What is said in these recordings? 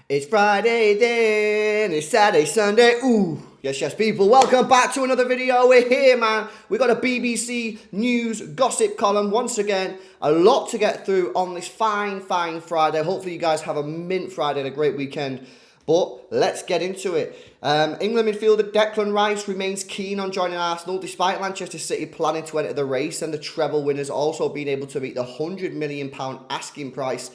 It's Friday then, it's Saturday, Sunday, ooh. Yes, people, welcome back to another video. We're here, man. We got a BBC News gossip column once again. A lot to get through on this fine Friday. Hopefully you guys have a mint Friday and a great weekend. But let's get into it. England midfielder Declan Rice remains keen on joining Arsenal despite Manchester City planning to enter the race and the treble winners also being able to meet the £100 million asking price.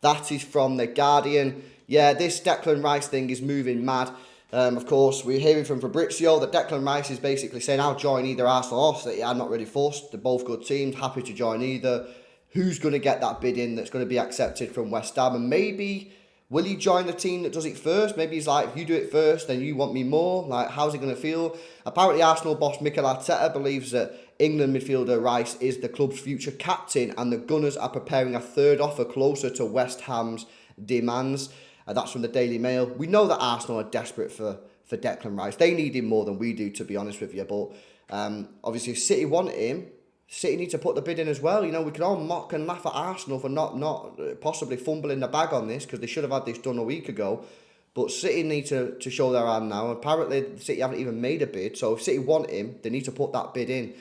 That is from The Guardian. Yeah, this Declan Rice thing is moving mad. Of course, we're hearing from Fabrizio that Declan Rice is basically saying, I'll join either Arsenal or City. I'm not really forced. They're both good teams. Happy to join either. Who's going to get that bid in that's going to be accepted from West Ham? And maybe, will he join the team that does it first? Maybe he's like, you do it first, then you want me more. Like, how's he going to feel? Apparently, Arsenal boss Mikel Arteta believes that England midfielder Rice is the club's future captain and the Gunners are preparing a third offer closer to West Ham's demands. That's from the Daily Mail. We know that Arsenal are desperate for Declan Rice. They need him more than we do, to be honest with you. But obviously, if City want him, City need to put the bid in as well. You know, we can all mock and laugh at Arsenal for not possibly fumbling the bag on this because they should have had this done a week ago. But City need to show their hand now. Apparently, City haven't even made a bid. So if City want him, they need to put that bid in.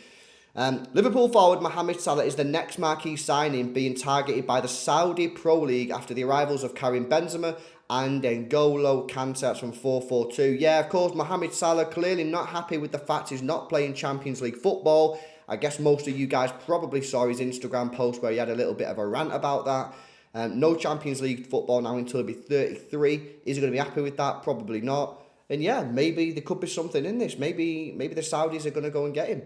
Liverpool forward Mohamed Salah is the next marquee signing being targeted by the Saudi Pro League after the arrivals of Karim Benzema and N'Golo Kante. That's from 442. Yeah, of course, Mohamed Salah clearly not happy with the fact he's not playing Champions League football. I guess most of you guys probably saw his Instagram post where he had a little bit of a rant about that. No Champions League football now until he'll be 33. Is he going to be happy with that? Probably not. And yeah, maybe there could be something in this. Maybe the Saudis are going to go and get him.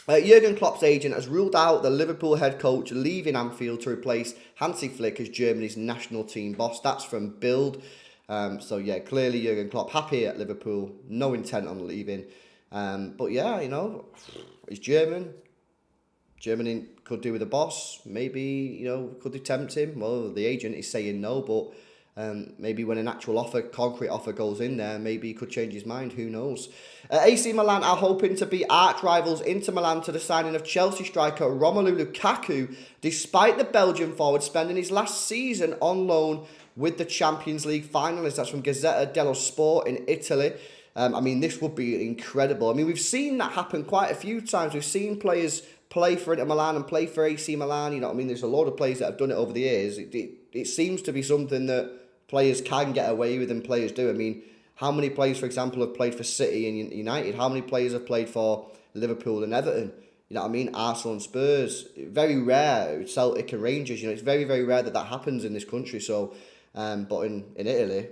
Jurgen Klopp's agent has ruled out the Liverpool head coach leaving Anfield to replace Hansi Flick as Germany's national team boss. That's from Bild. So yeah, clearly Jurgen Klopp happy at Liverpool, no intent on leaving. But yeah, you know, he's German. Germany could do with a boss. Maybe, you know, could they tempt him? Well, the agent is saying no, but maybe when an actual offer, concrete offer goes in there, maybe he could change his mind. Who knows? AC Milan are hoping to be arch rivals Inter Milan to the signing of Chelsea striker Romelu Lukaku, despite the Belgian forward spending his last season on loan with the Champions League finalists. That's from Gazzetta dello Sport in Italy. I mean, this would be incredible. I mean, we've seen that happen quite a few times. We've seen players play for Inter Milan and play for AC Milan. You know what I mean? There's a lot of players that have done it over the years. It seems to be something that players can get away with and players do. I mean, how many players, for example, have played for City and United? How many players have played for Liverpool and Everton? You know what I mean? Arsenal and Spurs. Very rare. Celtic and Rangers. You know, it's very, very rare that happens in this country. So, but in Italy,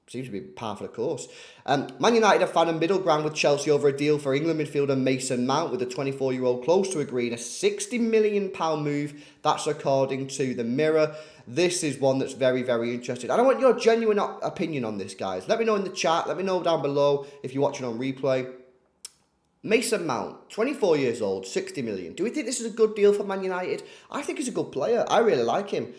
seems to be par for the course. Man United have found a middle ground with Chelsea over a deal for England midfielder Mason Mount, with the 24-year-old close to agreeing a £60 million move. That's according to the Mirror. This is one that's very, very interesting. And I want your genuine opinion on this, guys. Let me know in the chat. Let me know down below if you're watching on replay. Mason Mount, 24 years old, 60 million. Do we think this is a good deal for Man United? I think he's a good player. I really like him.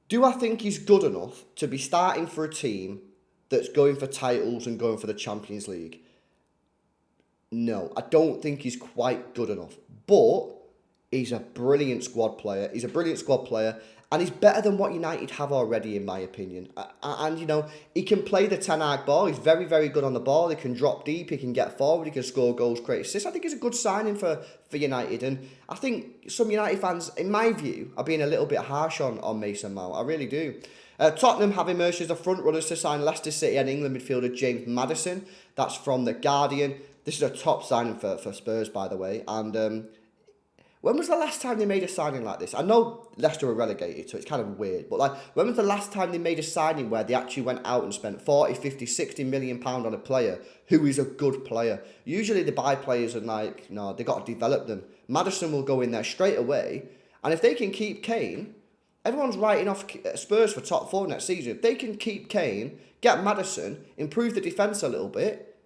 Do I think he's good enough to be starting for a team that's going for titles and going for the Champions League? No, I don't think he's quite good enough. But he's a brilliant squad player. And he's better than what United have already, in my opinion. And, you know, he can play the Ten Hag ball. He's very, very good on the ball. He can drop deep. He can get forward. He can score goals, create assists. I think he's a good signing for United. And I think some United fans, in my view, are being a little bit harsh on Mason Mount. I really do. Tottenham have emerged as the front runners to sign Leicester City and England midfielder James Maddison. That's from The Guardian. This is a top signing for Spurs, by the way. And when was the last time they made a signing like this? I know Leicester were relegated, so it's kind of weird. But, like, when was the last time they made a signing where they actually went out and spent 40, 50, 60 million pounds on a player who is a good player? Usually they buy players and, like, no, they got to develop them. Maddison will go in there straight away. And if they can keep Kane, everyone's writing off Spurs for top four next season. If they can keep Kane, get Maddison, improve the defence a little bit,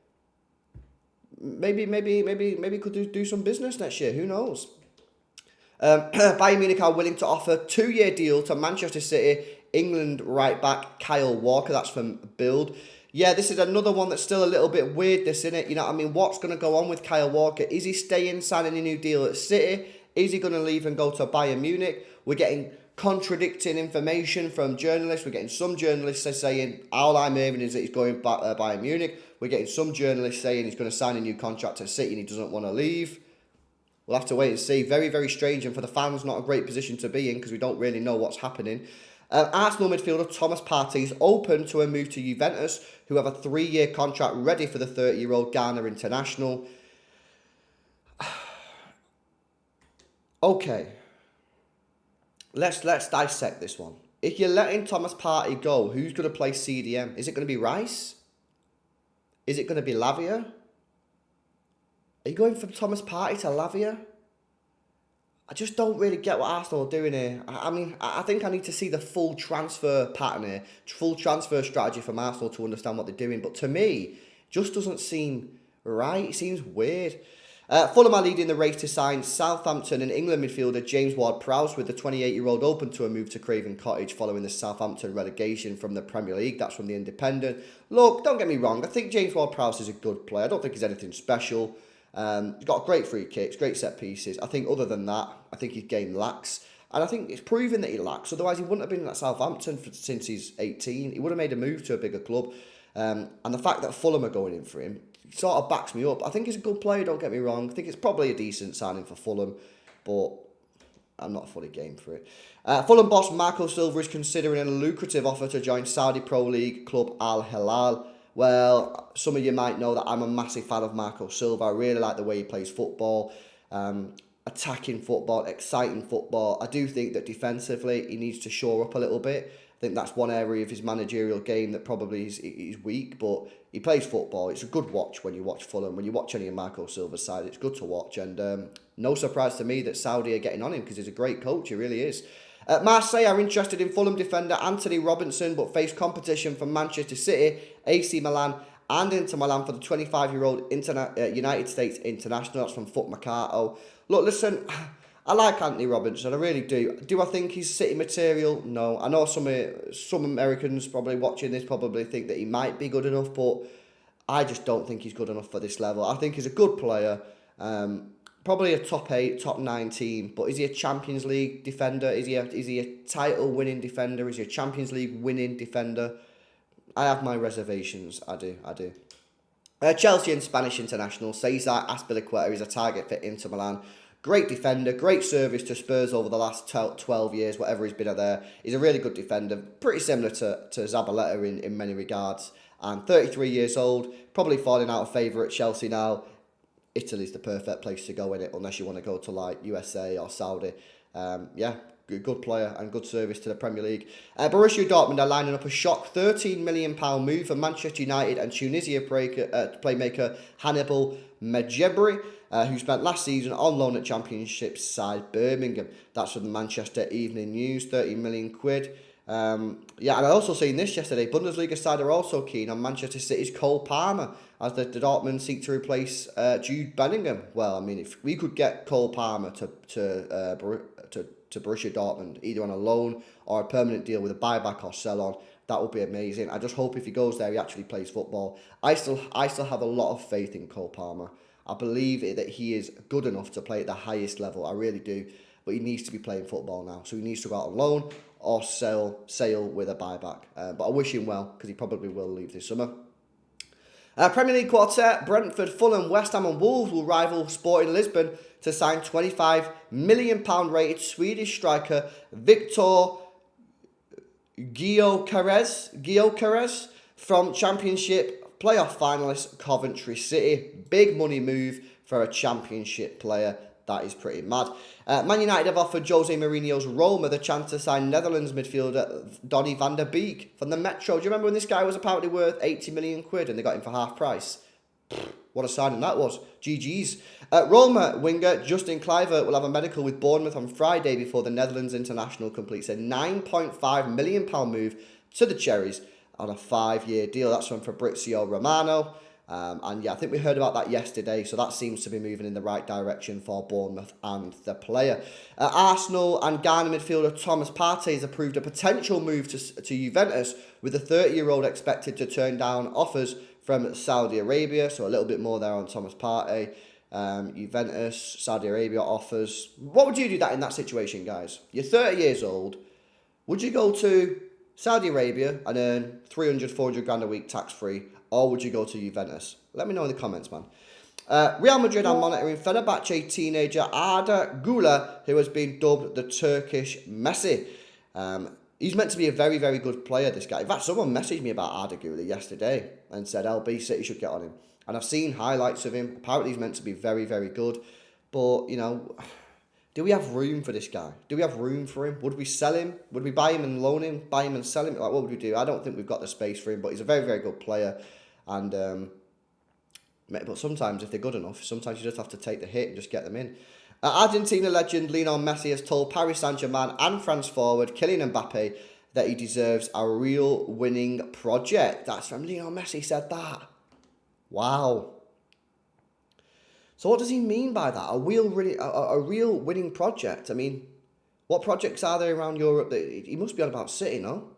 maybe could do some business next year. Who knows? Bayern Munich are willing to offer a 2-year deal to Manchester City England right back Kyle Walker. That's from Bild. Yeah, this is another one that's still a little bit weird, this, isn't it? You know what I mean? What's going to go on with Kyle Walker? Is he staying, signing a new deal at City? Is he going to leave and go to Bayern Munich? We're getting contradicting information from journalists. We're getting some journalists saying, all I'm hearing is that he's going back Bayern Munich. We're getting some journalists saying he's going to sign a new contract at City and he doesn't want to leave. We'll have to wait and see. Very, very strange, and for the fans, not a great position to be in because we don't really know what's happening. Arsenal midfielder Thomas Partey is open to a move to Juventus, who have a 3-year contract ready for the 30-year-old Ghana international. Okay, let's dissect this one. If you're letting Thomas Partey go, who's going to play CDM? Is it going to be Rice? Is it going to be Lavia? Are you going from Thomas Partey to Lavia? I just don't really get what Arsenal are doing here. I think I need to see the full transfer pattern here, full transfer strategy from Arsenal to understand what they're doing. But to me, it just doesn't seem right. It seems weird. Fulham are leading the race to sign Southampton and England midfielder James Ward-Prowse, with the 28-year-old open to a move to Craven Cottage following the Southampton relegation from the Premier League. That's from The Independent. Look, don't get me wrong. I think James Ward-Prowse is a good player. I don't think he's anything special. He's got great free kicks, great set pieces. I think other than that, I think his game lacks. And I think it's proven that he lacks. Otherwise, he wouldn't have been at Southampton since he's 18. He would have made a move to a bigger club. And the fact that Fulham are going in for him sort of backs me up. I think he's a good player, don't get me wrong. I think it's probably a decent signing for Fulham, but I'm not fully game for it. Fulham boss Marco Silva is considering a lucrative offer to join Saudi Pro League club Al Hilal. Well, some of you might know that I'm a massive fan of Marco Silva. I really like the way he plays football, attacking football, exciting football. I do think that defensively he needs to shore up a little bit. I think that's one area of his managerial game that probably is weak, but he plays football. It's a good watch when you watch Fulham. When you watch any of Marco Silva's side, it's good to watch. And no surprise to me that Saudi are getting on him because he's a great coach. He really is. Marseille are interested in Fulham defender Anthony Robinson, but face competition from Manchester City, AC Milan, and Inter Milan for the 25-year-old United States international. That's from Foot Mercato. Look, listen, I like Anthony Robinson, I really do. Do I think he's City material? No. I know some Americans probably watching this probably think that he might be good enough, but I just don't think he's good enough for this level. I think he's a good player. Probably a top 8, top 9 team, but is he a Champions League defender? Is he a title-winning defender? Is he a Champions League winning defender? I have my reservations. I do. Chelsea and Spanish international Cesar Azpilicueta is a target for Inter Milan. Great defender, great service to Spurs over the last 12 years, whatever he's been at there. He's a really good defender, pretty similar to Zabaleta in many regards. And 33 years old, probably falling out of favour at Chelsea now. Italy's the perfect place to go in it, unless you want to go to like USA or Saudi. Good player and good service to the Premier League. Borussia Dortmund are lining up a shock £13 million move for Manchester United and Tunisia playmaker Hannibal Mejbri, who spent last season on loan at Championship side Birmingham. That's from the Manchester Evening News, 30 million quid. And I also seen this yesterday. Bundesliga side are also keen on Manchester City's Cole Palmer as the Dortmund seek to replace Jude Bellingham. Well, I mean, if we could get Cole Palmer to Borussia Dortmund, either on a loan or a permanent deal with a buyback or sell on, that would be amazing. I just hope if he goes there, he actually plays football. I still have a lot of faith in Cole Palmer. I believe that he is good enough to play at the highest level. I really do. But he needs to be playing football now. So he needs to go out on loan or sail with a buyback. But I wish him well, because he probably will leave this summer. Premier League quartet, Brentford, Fulham, West Ham and Wolves will rival Sporting Lisbon to sign £25 million rated Swedish striker Victor Gyökeres from Championship playoff finalist Coventry City. Big money move for a Championship player. That is pretty mad. Man United have offered Jose Mourinho's Roma the chance to sign Netherlands midfielder Donny van der Beek from the Metro. Do you remember when this guy was apparently worth 80 million quid and they got him for half price? What a signing that was. GG's. Roma winger Justin Kluivert will have a medical with Bournemouth on Friday before the Netherlands international completes a £9.5 million move to the Cherries on a 5-year deal. That's from Fabrizio Romano. I think we heard about that yesterday, so that seems to be moving in the right direction for Bournemouth and the player. Arsenal and Ghana midfielder Thomas Partey has approved a potential move to Juventus, with the 30-year-old expected to turn down offers from Saudi Arabia, so a little bit more there on Thomas Partey. Juventus, Saudi Arabia offers. What would you do that in that situation, guys? You're 30 years old. Would you go to Saudi Arabia and earn 300, 400 grand a week tax-free, or would you go to Juventus? Let me know in the comments, man. Real Madrid are monitoring Fenerbahce teenager Arda Güler, who has been dubbed the Turkish Messi. He's meant to be a very, very good player, this guy. In fact, someone messaged me about Arda Güler yesterday and said LB City should get on him. And I've seen highlights of him. Apparently he's meant to be very, very good. But, you know, do we have room for this guy? Do we have room for him? Would we sell him? Would we buy him and loan him? Buy him and sell him? Like, what would we do? I don't think we've got the space for him. But he's a very, very good player. And but sometimes if they're good enough, sometimes you just have to take the hit and just get them in. Argentina legend Lionel Messi has told Paris Saint-Germain and France forward Kylian Mbappe that he deserves a real winning project. That's from Lionel Messi said that. Wow. So what does he mean by that? A real winning project? I mean, what projects are there around Europe that he must be on about City, no?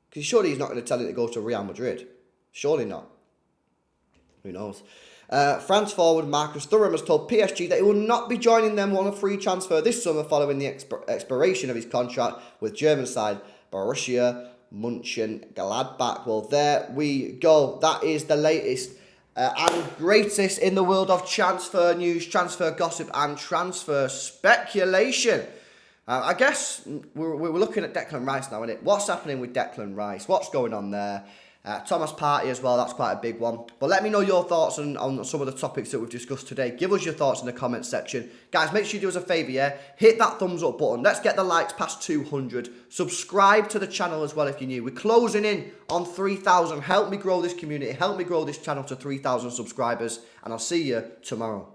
Because surely he's not going to tell him to go to Real Madrid. Surely not. Who knows? France forward Marcus Thuram has told PSG that he will not be joining them on a free transfer this summer following the expiration of his contract with German side Borussia Mönchengladbach. Well, there we go. That is the latest and greatest in the world of transfer news, transfer gossip, and transfer speculation. I guess we're looking at Declan Rice now, isn't it? What's happening with Declan Rice? What's going on there? Thomas Partey as well, that's quite a big one. But let me know your thoughts on some of the topics that we've discussed today. Give us your thoughts in the comments section. Guys, make sure you do us a favour, yeah? Hit that thumbs up button. Let's get the likes past 200. Subscribe to the channel as well if you're new. We're closing in on 3,000. Help me grow this community. Help me grow this channel to 3,000 subscribers. And I'll see you tomorrow.